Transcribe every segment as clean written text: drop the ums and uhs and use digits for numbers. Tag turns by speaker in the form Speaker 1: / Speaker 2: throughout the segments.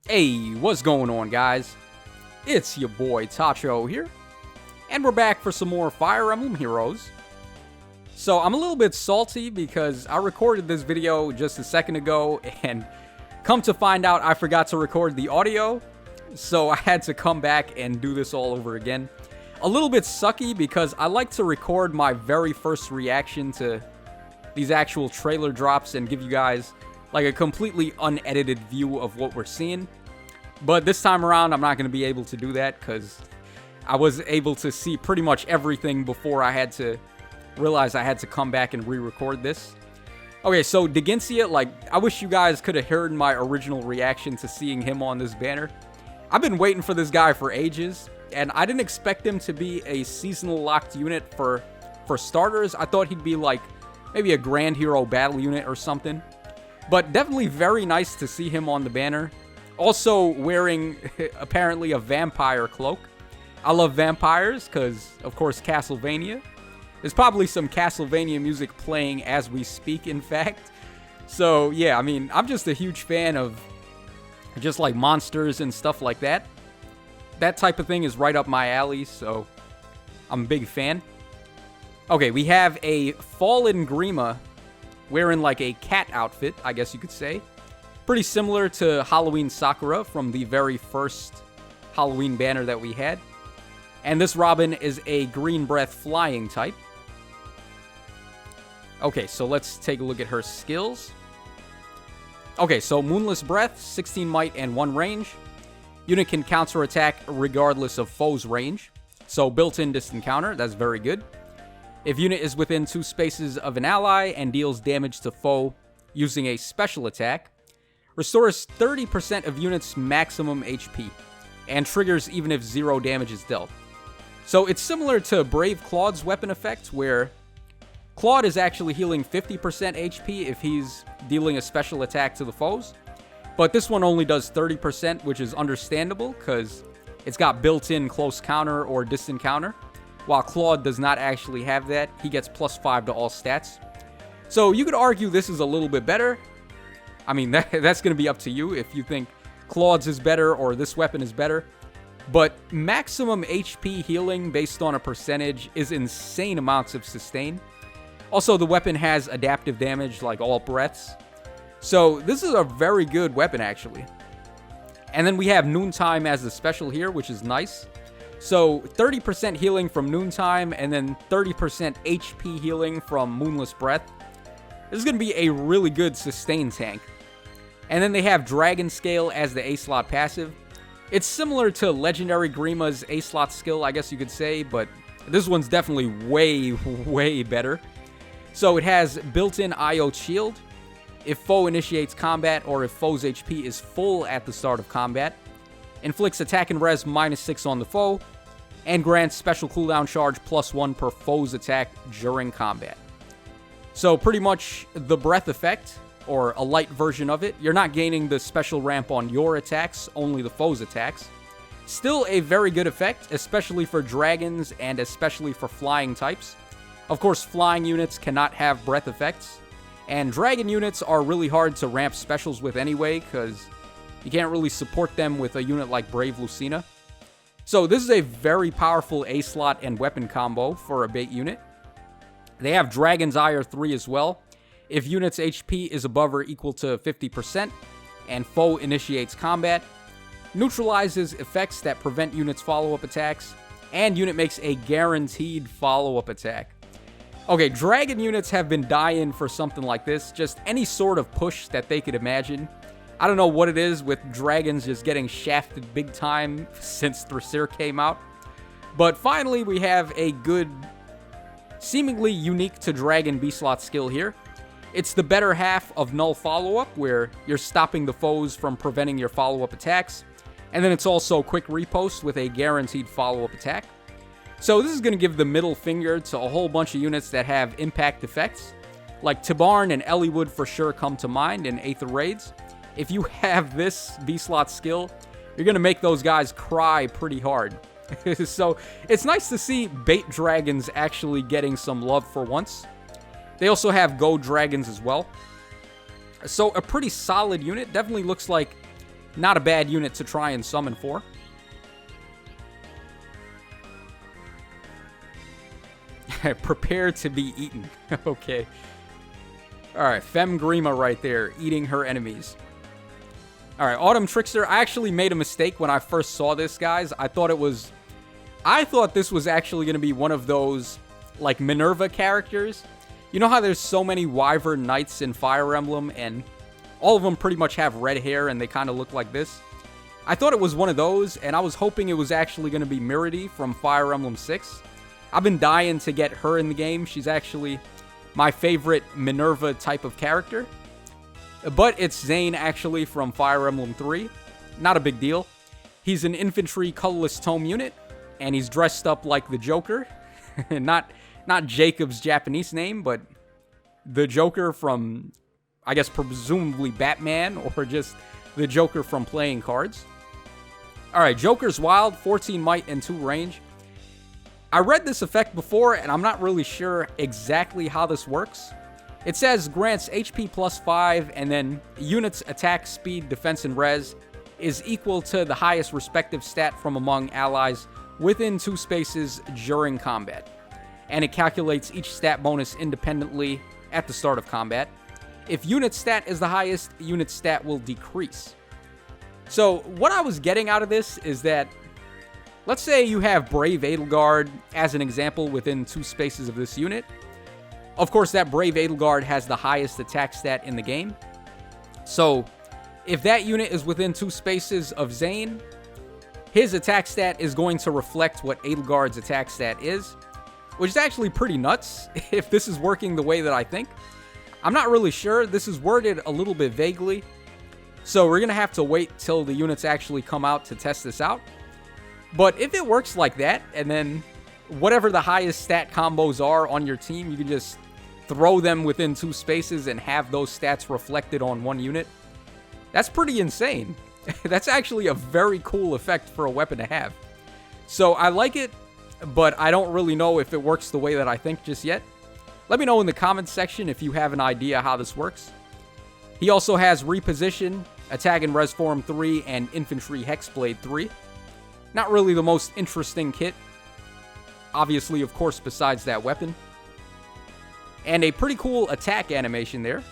Speaker 1: Hey, what's going on, guys? It's your boy Tacho here, and we're back for some more Fire Emblem Heroes. So I'm a little bit salty because I recorded this video just a second ago, and come to find out I forgot to record the audio, so I had to come back and do this all over again. A little bit sucky because I like to record my very first reaction to these actual trailer drops and give you guys like a completely unedited view of what we're seeing. But this time around, I'm not going to be able to do that because I was able to see pretty much everything before I had to realize I had to come back and re-record this. Okay, so Dheginsea, like, I wish you guys could have heard my original reaction to seeing him on this banner. I've been waiting for this guy for ages, and I didn't expect him to be a seasonal locked unit for starters. I thought he'd be like maybe a Grand Hero battle unit or something. But definitely very nice to see him on the banner. Also wearing, apparently, a vampire cloak. I love vampires because, of course, Castlevania. There's probably some Castlevania music playing as we speak, in fact. So, yeah, I mean, I'm just a huge fan of just, like, monsters and stuff like that. That type of thing is right up my alley, so I'm a big fan. Okay, we have a Fallen Grima wearing like a cat outfit, I guess you could say. Pretty similar to Halloween Sakura from the very first Halloween banner that we had. And this Robin is a Green Breath flying type. Okay, so let's take a look at her skills. Okay, so Moonless Breath, 16 might and 1 range. Unit can counterattack regardless of foe's range. So built-in distant counter, that's very good. If unit is within 2 spaces of an ally and deals damage to foe using a special attack, restores 30% of unit's maximum HP, and triggers even if 0 damage is dealt. So it's similar to Brave Claude's weapon effect, where Claude is actually healing 50% HP if he's dealing a special attack to the foes, but this one only does 30%, which is understandable because it's got built-in close counter or distant counter. While Claude does not actually have that, he gets +5 to all stats. So you could argue this is a little bit better. I mean, that's going to be up to you if you think Claude's is better or this weapon is better. But maximum HP healing based on a percentage is insane amounts of sustain. Also, the weapon has adaptive damage like all breaths. So this is a very good weapon, actually. And then we have Noontime as the special here, which is nice. So 30% healing from Noontime, and then 30% HP healing from Moonless Breath. This is going to be a really good sustain tank. And then they have Dragon Scale as the A-slot passive. It's similar to Legendary Grima's A-slot skill, I guess you could say, but this one's definitely way, way better. So it has built-in IO shield. If foe initiates combat, or if foe's HP is full at the start of combat, inflicts attack and res -6 on the foe, and grants special cooldown charge +1 per foe's attack during combat. So pretty much the breath effect, or a light version of it. You're not gaining the special ramp on your attacks, only the foe's attacks. Still a very good effect, especially for dragons and especially for flying types. Of course, flying units cannot have breath effects, and dragon units are really hard to ramp specials with anyway, because you can't really support them with a unit like Brave Lucina. So this is a very powerful A-slot and weapon combo for a bait unit. They have Dragon's Ire 3 as well. If unit's HP is above or equal to 50% and foe initiates combat, neutralizes effects that prevent units' follow-up attacks, and unit makes a guaranteed follow-up attack. Okay, dragon units have been dying for something like this, just any sort of push that they could imagine. I don't know what it is with dragons just getting shafted big time since Trickster came out. But finally, we have a good, seemingly unique to dragon B-slot skill here. It's the better half of null follow-up, where you're stopping the foes from preventing your follow-up attacks. And then it's also quick repost with a guaranteed follow-up attack. So this is going to give the middle finger to a whole bunch of units that have impact effects. Like Tibarn and Elliewood for sure come to mind in Aether Raids. If you have this B-slot skill, you're going to make those guys cry pretty hard. So it's nice to see bait dragons actually getting some love for once. They also have Go Dragons as well. So a pretty solid unit. Definitely looks like Not a bad unit to try and summon for. Prepare to be eaten. Okay. Alright, Femgrima right there, eating her enemies. Alright, Autumn Trickster. I actually made a mistake when I first saw this, guys. I thought this was actually going to be one of those, like, Minerva characters. You know how there's so many Wyvern Knights in Fire Emblem, and all of them pretty much have red hair, and they kind of look like this? I thought it was one of those, and I was hoping it was actually going to be Miridi from Fire Emblem 6. I've been dying to get her in the game. She's actually my favorite Minerva type of character. But it's Zane, actually, from Fire Emblem 3. Not a big deal. He's an infantry colorless tome unit, and he's dressed up like the Joker. not Jacob's Japanese name, but the Joker from, I guess, presumably Batman, or just the Joker from playing cards. Alright, Joker's Wild, 14 might and 2 range. I read this effect before, and I'm not really sure exactly how this works. It says grants HP plus 5, and then units' attack, speed, defense, and res is equal to the highest respective stat from among allies within 2 spaces during combat. And it calculates each stat bonus independently at the start of combat. If unit stat is the highest, unit stat will decrease. So what I was getting out of this is that, let's say you have Brave Edelgard as an example within 2 spaces of this unit. Of course, that Brave Edelgard has the highest attack stat in the game. So if that unit is within 2 spaces of Zane, his attack stat is going to reflect what Edelgard's attack stat is, which is actually pretty nuts if this is working the way that I think. I'm not really sure. This is worded a little bit vaguely, so we're going to have to wait till the units actually come out to test this out. But if it works like that, and then whatever the highest stat combos are on your team, you can just throw them within 2 spaces and have those stats reflected on one unit, that's pretty insane. That's actually a very cool effect for a weapon to have. So I like it, but I don't really know if it works the way that I think just yet. Let me know in the comments section if you have an idea how this works. He also has Reposition, Attack and Res Form 3, and Infantry Hexblade 3. Not really the most interesting kit. Obviously, of course, besides that weapon. And a pretty cool attack animation there.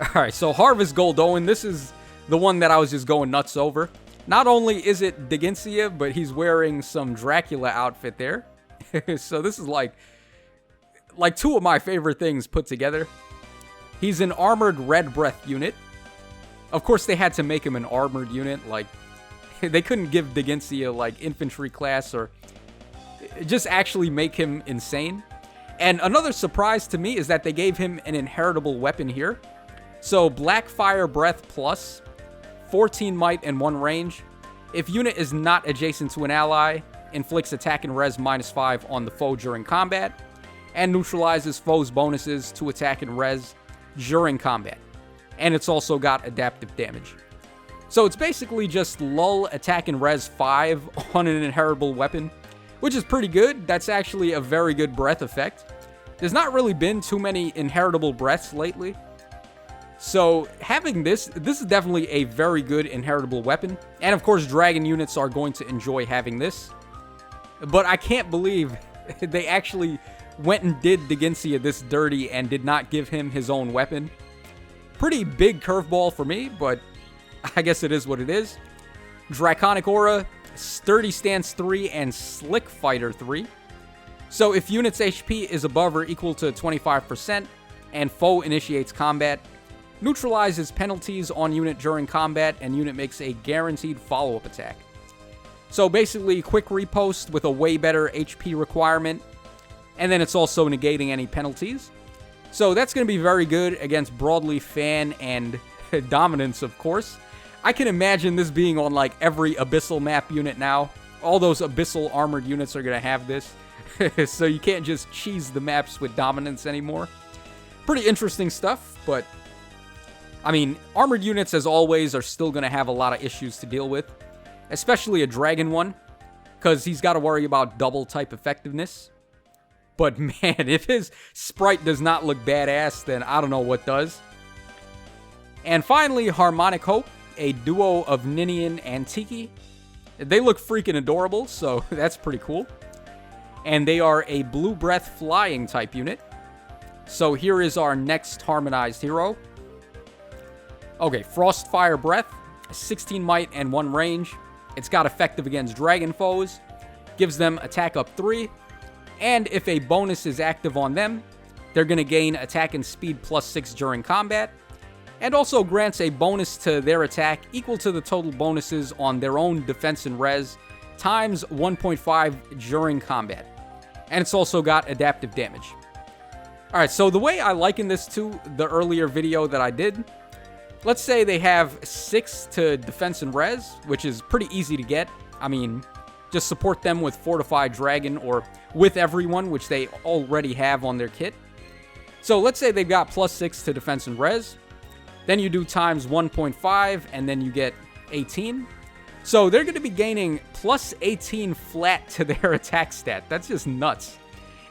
Speaker 1: Alright, so Harvest Gold Owen, this is the one that I was just going nuts over. Not only is it Dheginsea, but he's wearing some Dracula outfit there. So this is like 2 of my favorite things put together. He's an armored Red Breath unit. Of course, they had to make him an armored unit. Like, they couldn't give Dheginsea like infantry class or just actually make him insane. And another surprise to me is that they gave him an inheritable weapon here. So Black Fire Breath plus 14 might and 1 range. If unit is not adjacent to an ally, inflicts attack and res -5 on the foe during combat, and neutralizes foes' bonuses to attack and res during combat. And it's also got adaptive damage. So it's basically just lull attack and res 5 on an inheritable weapon, which is pretty good. That's actually a very good breath effect. There's not really been too many inheritable breaths lately. So having this is definitely a very good inheritable weapon. And of course, dragon units are going to enjoy having this. But I can't believe they actually went and did Dheginsea this dirty and did not give him his own weapon. Pretty big curveball for me, but I guess it is what it is. Draconic Aura, Sturdy Stance 3, and Slick Fighter 3. So if unit's HP is above or equal to 25%, and foe initiates combat, neutralizes penalties on unit during combat, and unit makes a guaranteed follow-up attack. So basically, quick repost with a way better HP requirement, and then it's also negating any penalties. So that's going to be very good against Broadleaf Fan and Dominance, of course. I can imagine this being on like every Abyssal map unit now. All those Abyssal armored units are going to have this. So you can't just cheese the maps with Dominance anymore. Pretty interesting stuff, but I mean, armored units, as always, are still going to have a lot of issues to deal with. Especially a dragon one, because he's got to worry about double type effectiveness. But man, if his sprite does not look badass, then I don't know what does. And finally, Harmonic Hope. a duo of Ninian and Tiki. They look freaking adorable, so that's pretty cool. And they are a Blue Breath Flying type unit. So here is our next harmonized hero. Okay, Frostfire Breath, 16 might and 1 range. It's got effective against dragon foes, gives them attack up 3, and if a bonus is active on them, they're going to gain attack and speed plus 6 during combat, and also grants a bonus to their attack equal to the total bonuses on their own defense and res times 1.5 during combat. And it's also got adaptive damage. Alright, so the way I liken this to the earlier video that I did, let's say they have 6 to defense and res, which is pretty easy to get. I mean, just support them with Fortified Dragon or with everyone, which they already have on their kit. So let's say they've got plus 6 to defense and res. Then you do times 1.5, and then you get 18. So they're going to be gaining plus 18 flat to their attack stat. That's just nuts.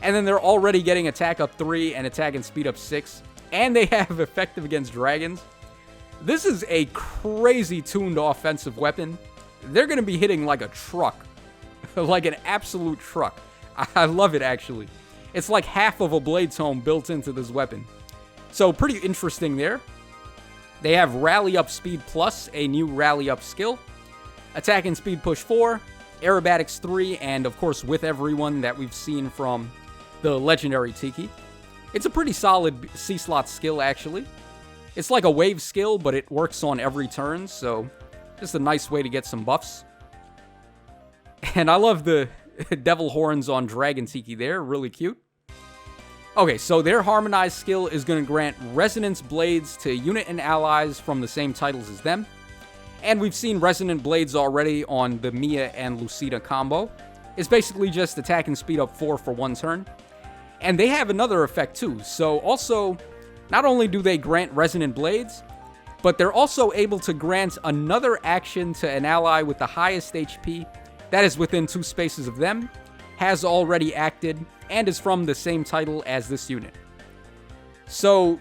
Speaker 1: And then they're already getting attack up 3 and attack and speed up 6. And they have effective against dragons. This is a crazy tuned offensive weapon. They're going to be hitting like a truck. Like an absolute truck. I love it, actually. It's like half of a blade tome built into this weapon. So pretty interesting there. They have Rally Up Speed Plus, a new Rally Up skill. Attack and Speed Push 4, Aerobatics 3, and of course with everyone that we've seen from the Legendary Tiki. It's a pretty solid C-slot skill, actually. It's like a wave skill, but it works on every turn, so just a nice way to get some buffs. And I love the devil horns on Dragon Tiki there, really cute. Okay, so their Harmonized skill is going to grant Resonance Blades to unit and allies from the same titles as them. And we've seen Resonant Blades already on the Mia and Lucida combo. It's basically just attack and speed up 4 for 1 turn. And they have another effect too. So also, not only do they grant Resonant Blades, but they're also able to grant another action to an ally with the highest HP that is within 2 spaces of them, has already acted, and is from the same title as this unit. So,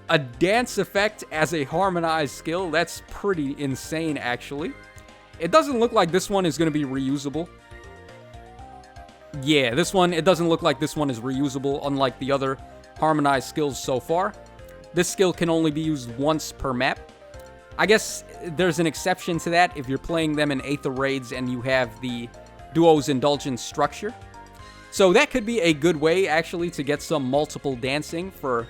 Speaker 1: a dance effect as a harmonized skill, that's pretty insane, actually. It doesn't look like this one is going to be reusable. Yeah, this one, it doesn't look like this one is reusable, unlike the other harmonized skills so far. This skill can only be used once per map. I guess there's an exception to that if you're playing them in Aether Raids and you have the Duo's Indulgence structure. So that could be a good way, actually, to get some multiple dancing for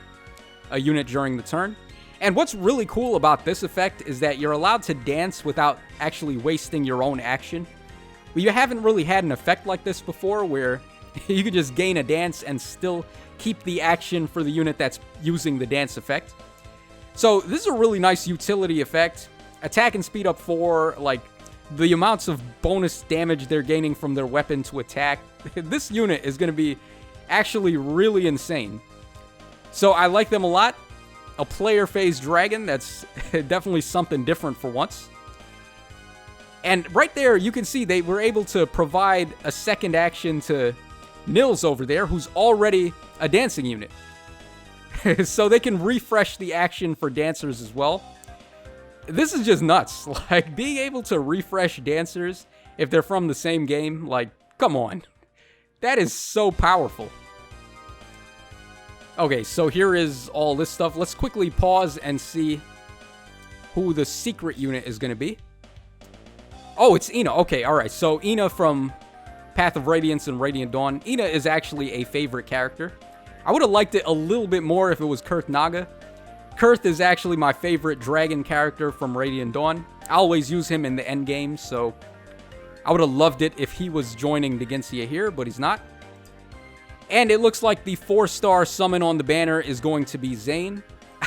Speaker 1: a unit during the turn. And what's really cool about this effect is that you're allowed to dance without actually wasting your own action. But you haven't really had an effect like this before, where you could just gain a dance and still keep the action for the unit that's using the dance effect. So this is a really nice utility effect. Attack and speed up 4, like the amounts of bonus damage they're gaining from their weapon to attack. This unit is going to be actually really insane. So I like them a lot. A player phase dragon, that's definitely something different for once. And right there, you can see they were able to provide a second action to Nils over there, who's already a dancing unit. So they can refresh the action for dancers as well. This is just nuts. Like, being able to refresh dancers if they're from the same game, like, come on. That is so powerful. Okay, so here is all this stuff. Let's quickly pause and see who the secret unit is going to be. Oh, it's Ina. Okay, alright. So Ina from Path of Radiance and Radiant Dawn. Ina is actually a favorite character. I would have liked it a little bit more if it was Kurth Naga. Kurth is actually my favorite dragon character from Radiant Dawn. I always use him in the endgame, so I would have loved it if he was joining Dheginsea here, but he's not. And it looks like the 4-star summon on the banner is going to be Zane.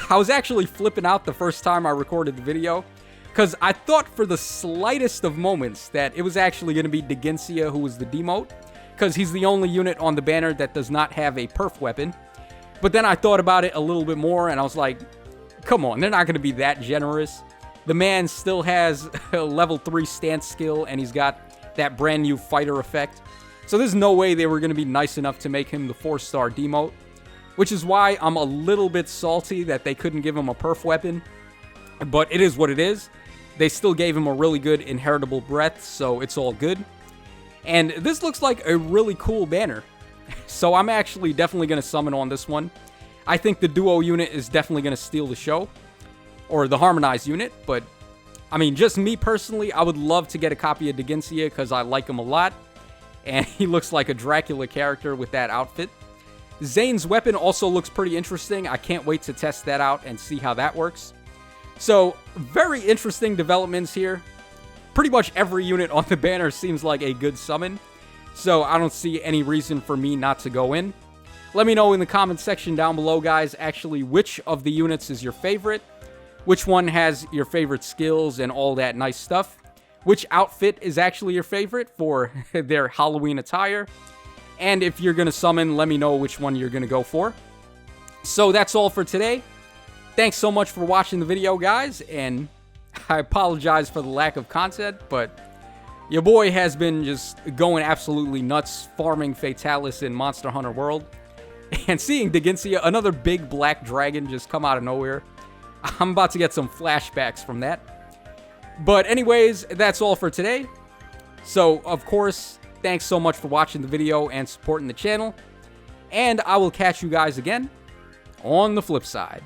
Speaker 1: I was actually flipping out the first time I recorded the video, because I thought for the slightest of moments that it was actually going to be Dheginsea who was the demote, because he's the only unit on the banner that does not have a perf weapon. But then I thought about it a little bit more, and I was like, come on, they're not going to be that generous. The man still has a level 3 stance skill, and he's got that brand new fighter effect. So there's no way they were going to be nice enough to make him the 4-star demote, which is why I'm a little bit salty that they couldn't give him a perf weapon. But it is what it is. they still gave him a really good inheritable breath, so it's all good. And this looks like a really cool banner. So I'm actually definitely going to summon on this one. I think the duo unit is definitely going to steal the show. Or the harmonized unit, but I mean, just me personally, I would love to get a copy of Dheginsea because I like him a lot. And he looks like a Dracula character with that outfit. Zane's weapon also looks pretty interesting. I can't wait to test that out and see how that works. So, very interesting developments here. Pretty much every unit on the banner seems like a good summon. So, I don't see any reason for me not to go in. Let me know in the comment section down below, guys, actually which of the units is your favorite. Which one has your favorite skills and all that nice stuff. Which outfit is actually your favorite for their Halloween attire. And if you're going to summon, let me know which one you're going to go for. So that's all for today. Thanks so much for watching the video, guys. And I apologize for the lack of content, but your boy has been just going absolutely nuts farming Fatalis in Monster Hunter World. And seeing Dheginsea, another big black dragon, just come out of nowhere. I'm about to get some flashbacks from that. But anyways, that's all for today. So, of course, thanks so much for watching the video and supporting the channel. And I will catch you guys again on the flip side.